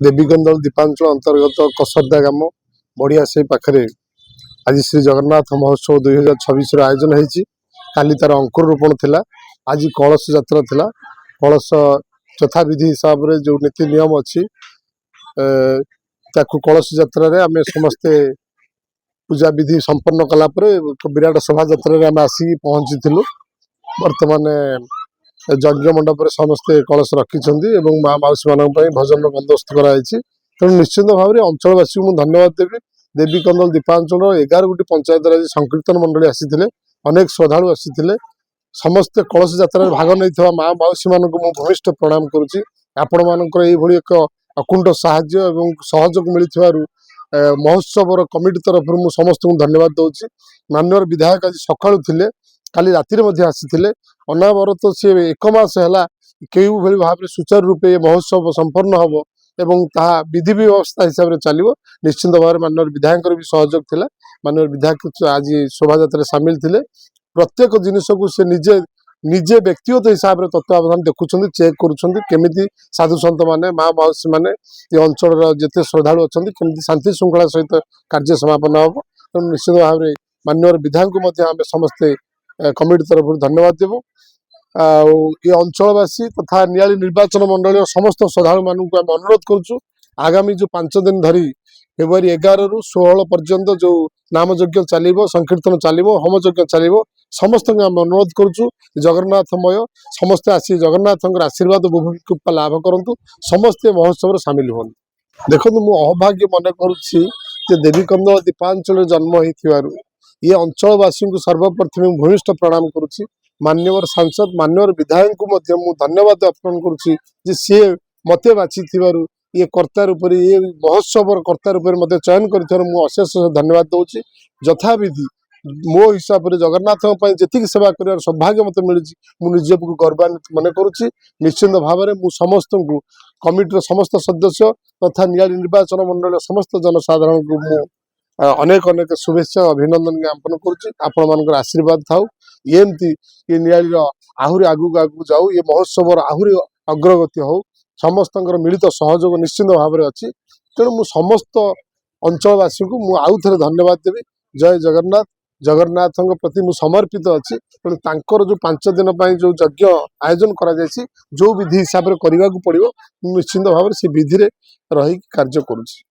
देवीगंदल दीपांचल अंतर्गत कसरदा ग्राम बढ़िया से पाखे आज श्री जगन्नाथ महोत्सव 2026 आयोजन होती। काली तार अंकुर रोपण थिला, आज कलश यात्रा थिला। कलश यथाविधि हिसाब से जो नीति नियम अच्छी कलश यात्रा रे आमे समस्ते पूजा विधि संपन्न कलापर विराट शोभा यात्रा आम आसिक पहुंची। बर्तमान यज्ञ मंडप में समस्ते कलश रखिंट माँ मौसी मान भजन बंदोबस्त कराई। तेणु निश्चित भाव में अंचलवासी को धन्यवाद देवी। देवीकंदल दीपांचल 11 गोटी पंचायत आज संकीर्तन मंडली आसी अनेक श्रद्धालु आसी समस्ते कलश यात्रा भाग नहीं माँ मौसी मान भूमिष्ठ प्रणाम करुच्ची। आपण मानकर ये एक अकुंठ साहाय्य एवं सहयोग मिली महोत्सव कमिटी तरफ समस्त को धन्यवाद दूसरी। माननीय विधायक आज सका काली राति आसी अनावरत सी एक मास है कई भाव में सुचारू रूपे महोत्सव संपन्न हम एवं ताहा विधि व्यवस्था हिसाब से चलो। निश्चित भाव में माननीय विधायक भी सहयोग थिला। माननीय विधायक आज शोभा यात्रा सामिल थे। प्रत्येक जिनस को सी निजे निजे व्यक्तिगत हिसाब से तत्वावधान देखुं चेक करुँच साधु सत मैंने माँ मौसी मैंने ये अंचल जिते श्रद्धालु अच्छा केमी शांति श्रृंखला सहित कार्य समापन हम। तेणु निश्चित भाव में माननीय विधायक को समस्ते कमिटी तरफ धन्यवाद देवु। ये अंचलवासी तथा नियाली निर्वाचन मंडल समस्त श्रद्धालु मानू आम अनुरोध करुचु आगामी जो 5 दिन धरी फेब्रुआरी 11 रु 16 पर्यंत जो नामयज्ञ चलो संकीर्तन चलो होमयज्ञ चलो समस्त आम अनुरोध करुचु जगन्नाथमय समस्ते आसी जगन्नाथ आशीर्वाद कृपा लाभ करूँ समस्ते महोत्सव सामिल हूँ। देखो मु अभाग्य मन करुच्ची देवीकंदल दीपांचल जन्म हो ये अंचलवासी को सर्वप्रथम भूमिष्ठ प्रणाम करुच्ची। मान्यवर सांसद मान्यवर विधायक को धन्यवाद अर्पण करुच्ची सी मते बाछि ये कर्ता रूप ये महोत्सव कर्ता रूप में चयन कर अशेष धन्यवाद दूसरी। यथाविधि मो हिसाब से जगन्नाथ जी सेवा कर सौभाग्य मत मिली मुझे गौरवान्वित मन करुच्ची। निश्चित भाव में समस्त को कमिटर समस्त सदस्य तथा नियाली निर्वाचन मंडल समस्त जनसाधारण को अनेक अनेक शुभेच्छा अभिनंदन ज्ञापन करुच्ची। आशीर्वाद थाऊ एमती ये नियाली आहरी आगू आगू जाऊ ये महोत्सव आहरी अग्रगति हो समस्त मिलित सहयोग निश्चित भाव में अच्छी। तेणु मु समस्त अंचलवासी को मु आउ थे धन्यवाद देवी। जय जगन्नाथ जगन्नाथ प्रति मु समर्पित अच्छी। तेणु तांकर जो 5 दिन जो यज्ञ आयोजन करा जो विधि हिसाब से करने को पड़ो निश्चित भाव में से विधि रही कार्य करुच्ची।